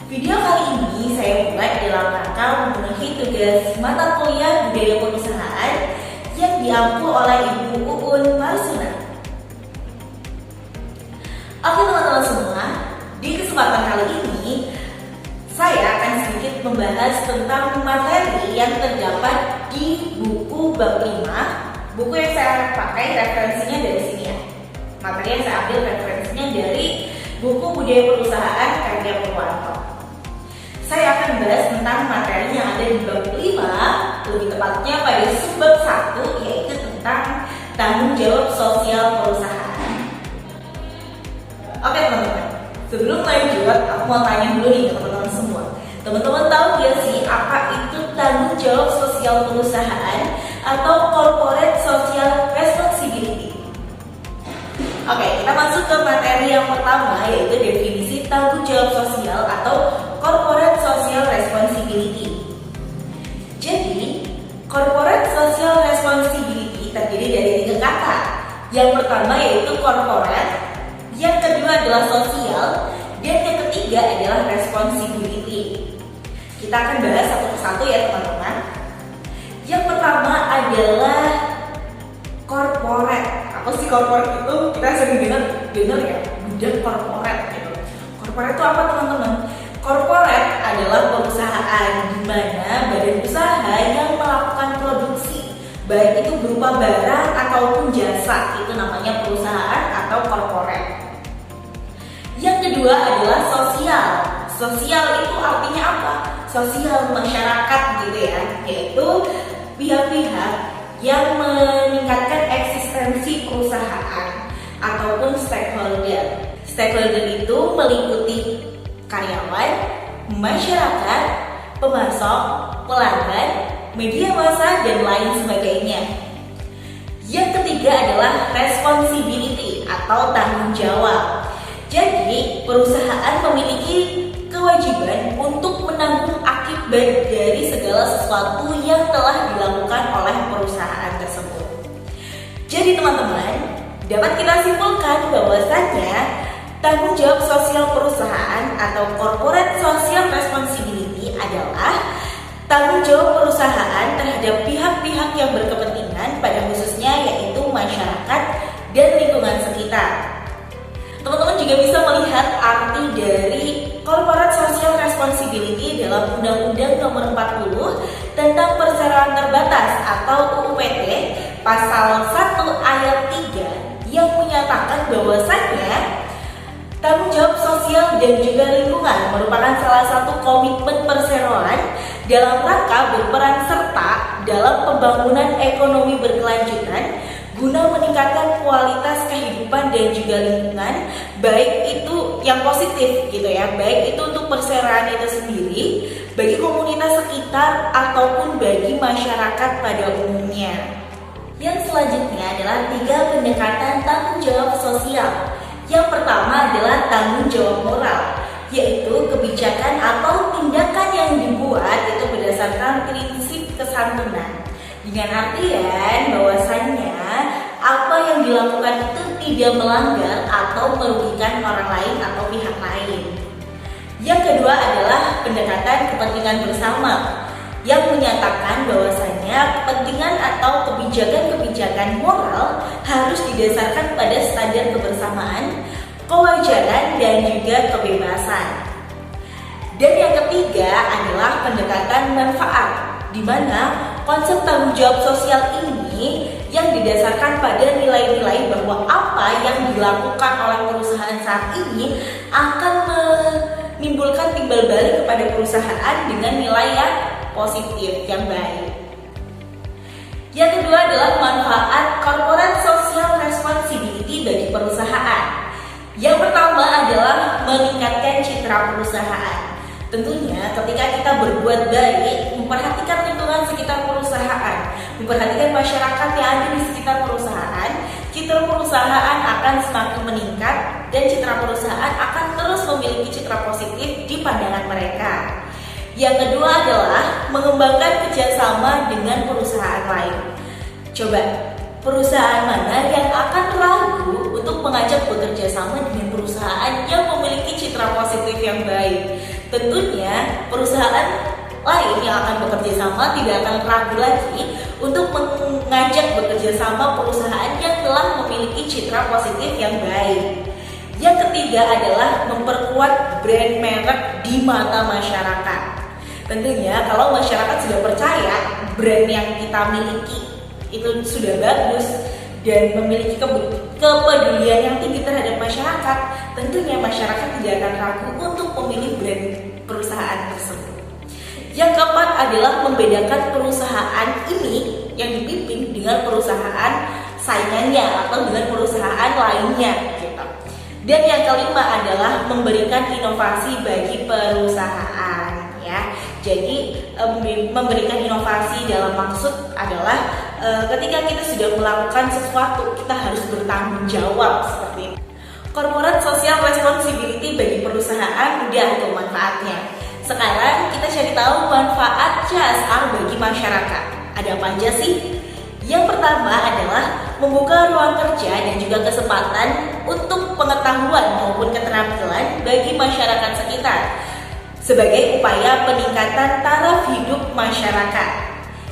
Video kali ini saya buat dalam rangka memenuhi tugas mata kuliah budaya perusahaan yang diampu oleh Ibu Uun Marsuna. Oke teman-teman semua, di kesempatan kali ini saya akan sedikit membahas tentang materi yang terdapat di buku bab 5. Buku yang saya pakai referensinya dari sini ya. Materi yang saya ambil referensinya dari buku budaya perusahaan karya Purwanto. Saya akan bahas tentang materi yang ada di bab 5, lebih tepatnya pada subbab 1, yaitu tentang tanggung jawab sosial perusahaan. Oke teman-teman, sebelum lanjut, aku mau tanya dulu nih teman-teman semua. Teman-teman tahu gak sih apa itu tanggung jawab sosial perusahaan atau corporate social responsibility? Oke, kita masuk ke materi yang pertama, yaitu definisi tanggung jawab sosial atau corporate social responsibility. Jadi, corporate social responsibility terdiri dari 3 kata. Yang pertama yaitu corporate, yang kedua adalah sosial, dan yang ketiga adalah responsibility. Kita akan bahas satu persatu ya teman-teman. Yang pertama adalah corporate. Apa sih corporate itu? Kita sering dengar ya, bidang corporate gitu. Corporate itu apa teman-teman? Corporate adalah perusahaan di mana badan usaha yang melakukan produksi, baik itu berupa barang ataupun jasa, itu namanya perusahaan atau corporate. Yang kedua adalah sosial. Sosial itu artinya apa? Sosial masyarakat gitu ya, yaitu pihak-pihak yang meningkatkan eksistensi perusahaan ataupun stakeholder. Stakeholder itu meliputi karyawan, masyarakat, pemasok, pelanggan, media massa, dan lain sebagainya. Yang ketiga adalah responsibility atau tanggung jawab. Jadi, perusahaan memiliki kewajiban untuk menanggung akibat dari segala sesuatu yang telah dilakukan oleh perusahaan tersebut. Jadi teman-teman, dapat kita simpulkan bahwasannya tanggung jawab sosial perusahaan atau corporate social responsibility adalah tanggung jawab perusahaan terhadap pihak-pihak yang berkepentingan, pada khususnya yaitu masyarakat dan lingkungan sekitar. Teman-teman juga bisa melihat arti dari corporate social responsibility dalam Undang-Undang Nomor 40 tentang Perseroan Terbatas atau UU PT pasal 1 ayat 3 yang menyatakan bahwasannya tanggung jawab sosial dan juga lingkungan merupakan salah satu komitmen perseroan dalam rangka berperan serta dalam pembangunan ekonomi berkelanjutan guna meningkatkan kualitas kehidupan dan juga lingkungan, baik itu yang positif gitu ya, baik itu untuk perseroan itu sendiri, bagi komunitas sekitar ataupun bagi masyarakat pada umumnya. Yang selanjutnya adalah 3 pendekatan tanggung jawab sosial. Yang pertama adalah tanggung jawab moral, yaitu kebijakan atau tindakan yang dibuat itu berdasarkan prinsip kesantunan. Dengan artian bahwasannya apa yang dilakukan itu tidak melanggar atau merugikan orang lain atau pihak lain. Yang kedua adalah pendekatan kepentingan bersama, yang menyatakan bahwasannya kepentingan atau kebijakan-kebijakan moral harus didasarkan pada standar kebersamaan, kewajaran, dan juga kebebasan. Dan yang ketiga adalah pendekatan manfaat, di mana konsep tanggung jawab sosial ini yang didasarkan pada nilai-nilai bahwa apa yang dilakukan oleh perusahaan saat ini akan menimbulkan timbal balik kepada perusahaan dengan nilai yang positif, yang baik. Yang kedua adalah manfaat corporate social responsibility bagi perusahaan. Yang pertama adalah meningkatkan citra perusahaan. Tentunya ketika kita berbuat baik, memperhatikan lingkungan sekitar perusahaan, memperhatikan masyarakat yang ada di sekitar perusahaan, citra perusahaan akan semakin meningkat dan citra perusahaan akan terus memiliki citra positif di pandangan mereka. Yang kedua adalah mengembangkan kerjasama dengan perusahaan lain. Coba, perusahaan mana yang akan ragu untuk mengajak bekerja sama dengan perusahaan yang memiliki citra citra positif yang baik. Tentunya perusahaan lain yang akan bekerja sama tidak akan ragu lagi untuk mengajak bekerja sama perusahaan yang telah memiliki citra positif yang baik. Yang ketiga adalah memperkuat brand merek di mata masyarakat. Tentunya kalau masyarakat sudah percaya brand yang kita miliki itu sudah bagus dan memiliki kepedulian yang tinggi terhadap masyarakat, tentunya masyarakat tidak akan ragu untuk memilih brand perusahaan tersebut. Yang keempat adalah membedakan perusahaan ini yang dipimpin dengan perusahaan saingannya atau dengan perusahaan lainnya gitu. Dan yang kelima adalah memberikan inovasi bagi perusahaan ya. Jadi memberikan inovasi dalam maksud adalah ketika kita sudah melakukan sesuatu, kita harus bertanggung jawab seperti itu. Corporate social responsibility bagi perusahaan udah tuh manfaatnya. Sekarang kita cari tahu manfaat CSR bagi masyarakat. Ada apa aja sih? Yang pertama adalah membuka ruang kerja dan juga kesempatan untuk pengetahuan maupun keterampilan bagi masyarakat sekitar sebagai upaya peningkatan taraf hidup masyarakat.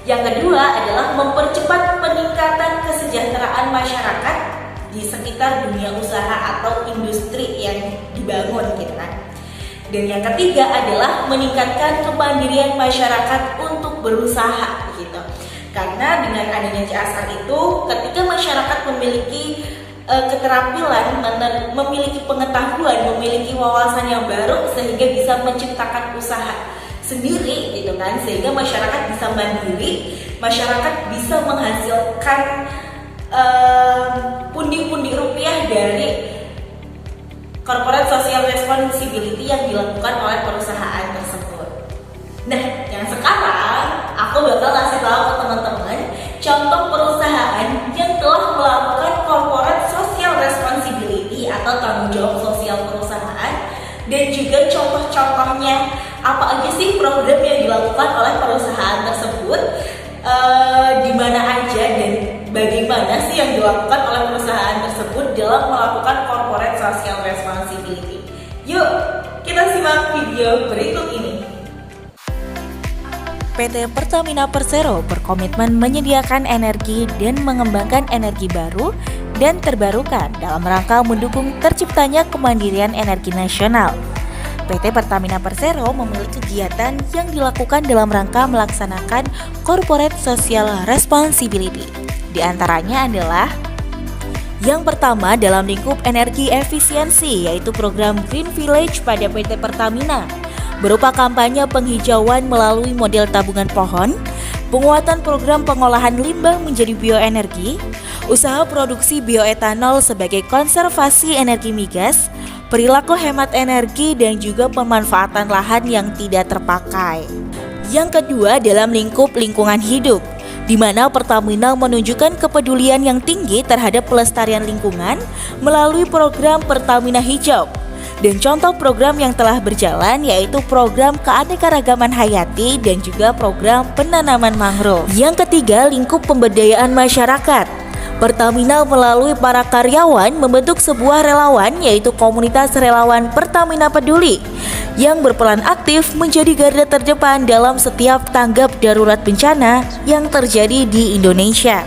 Yang kedua adalah mempercepat peningkatan kesejahteraan masyarakat di sekitar dunia usaha atau industri yang dibangun gitu kan. Dan yang ketiga adalah meningkatkan kemandirian masyarakat untuk berusaha gitu. Karena dengan adanya CSR itu, ketika masyarakat memiliki keterampilan, memiliki pengetahuan, memiliki wawasan yang baru sehingga bisa menciptakan usaha sendiri gitu kan, sehingga masyarakat bisa mandiri, masyarakat bisa menghasilkan pundi-pundi rupiah dari corporate social responsibility yang dilakukan oleh perusahaan tersebut. Nah, yang sekarang aku bakal kasih tahu ke teman-teman contoh perusahaan yang telah melakukan corporate social responsibility atau tanggung jawab sosial perusahaan, dan juga contoh-contohnya apa aja sih program yang dilakukan oleh perusahaan tersebut, di mana aja dan bagaimana sih yang dilakukan oleh perusahaan tersebut dalam melakukan corporate social responsibility. Yuk, kita simak video berikut ini. PT Pertamina Persero berkomitmen menyediakan energi dan mengembangkan energi baru dan terbarukan dalam rangka mendukung terciptanya kemandirian energi nasional. PT Pertamina Persero memiliki kegiatan yang dilakukan dalam rangka melaksanakan corporate social responsibility. Di antaranya adalah yang pertama dalam lingkup energi efisiensi, yaitu program Green Village pada PT Pertamina, berupa kampanye penghijauan melalui model tabungan pohon, penguatan program pengolahan limbah menjadi bioenergi, usaha produksi bioetanol sebagai konservasi energi migas, perilaku hemat energi, dan juga pemanfaatan lahan yang tidak terpakai. Yang kedua dalam lingkup lingkungan hidup, di mana Pertamina menunjukkan kepedulian yang tinggi terhadap pelestarian lingkungan melalui program Pertamina Hijau. Dan contoh program yang telah berjalan yaitu program keanekaragaman hayati dan juga program penanaman mangrove. Yang ketiga, lingkup pemberdayaan masyarakat. Pertamina melalui para karyawan membentuk sebuah relawan yaitu komunitas relawan Pertamina Peduli yang berperan aktif menjadi garda terdepan dalam setiap tanggap darurat bencana yang terjadi di Indonesia.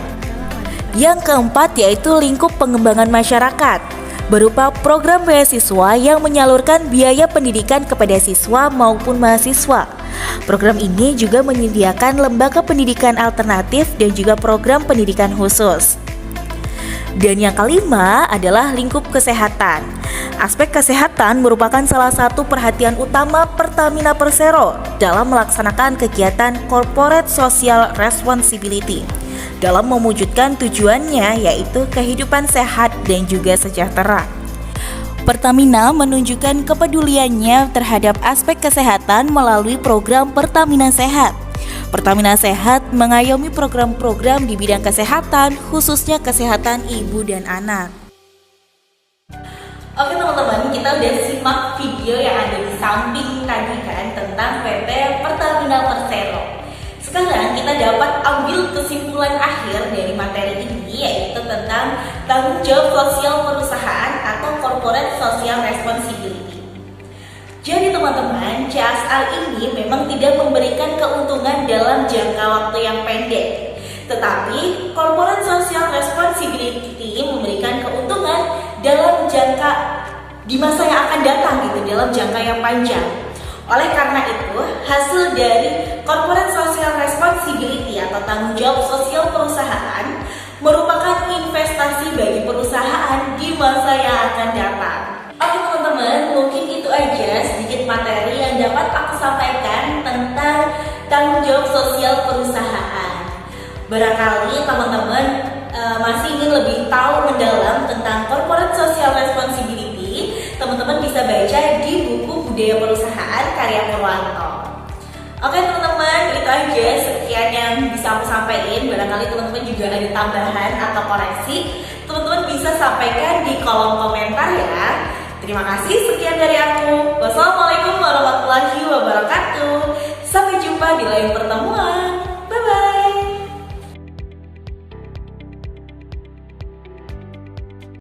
Yang keempat yaitu lingkup pengembangan masyarakat, berupa program beasiswa yang menyalurkan biaya pendidikan kepada siswa maupun mahasiswa. Program ini juga menyediakan lembaga pendidikan alternatif dan juga program pendidikan khusus. Dan yang kelima adalah lingkup kesehatan. Aspek kesehatan merupakan salah satu perhatian utama Pertamina Persero dalam melaksanakan kegiatan corporate social responsibility dalam mewujudkan tujuannya yaitu kehidupan sehat dan juga sejahtera. Pertamina menunjukkan kepeduliannya terhadap aspek kesehatan melalui program Pertamina Sehat. Pertamina Sehat mengayomi program-program di bidang kesehatan, khususnya kesehatan ibu dan anak. Oke teman-teman, kita udah simak video yang ada di samping tadi kan tentang PT Pertamina Persero. Sekarang kita dapat ambil kesimpulan akhir dari materi ini, yaitu tentang tanggung jawab sosial perusahaan atau corporate social responsibility. Jadi teman-teman, CSR ini memang tidak memberikan keuntungan dalam jangka waktu yang pendek. Tetapi corporate social responsibility memberikan keuntungan dalam jangka di masa yang akan datang gitu, dalam jangka yang panjang. Oleh karena itu, hasil dari corporate social responsibility atau tanggung jawab sosial perusahaan merupakan investasi bagi perusahaan di masa yang akan datang. Oke teman-teman, mungkin itu aja sedikit materi yang dapat aku sampaikan tentang tanggung jawab sosial perusahaan. Barangkali teman-teman masih ingin lebih tahu mendalam tentang corporate social responsibility, teman-teman bisa baca di buku Budaya Perusahaan karya Purwanto. Oke teman-teman, itu aja sekian yang bisa aku sampaikan. Barangkali teman-teman juga ada tambahan atau koreksi, teman-teman bisa sampaikan di kolom komentar ya. Terima kasih, sekian dari aku. Wassalamualaikum warahmatullahi wabarakatuh. Sampai jumpa di lain pertemuan.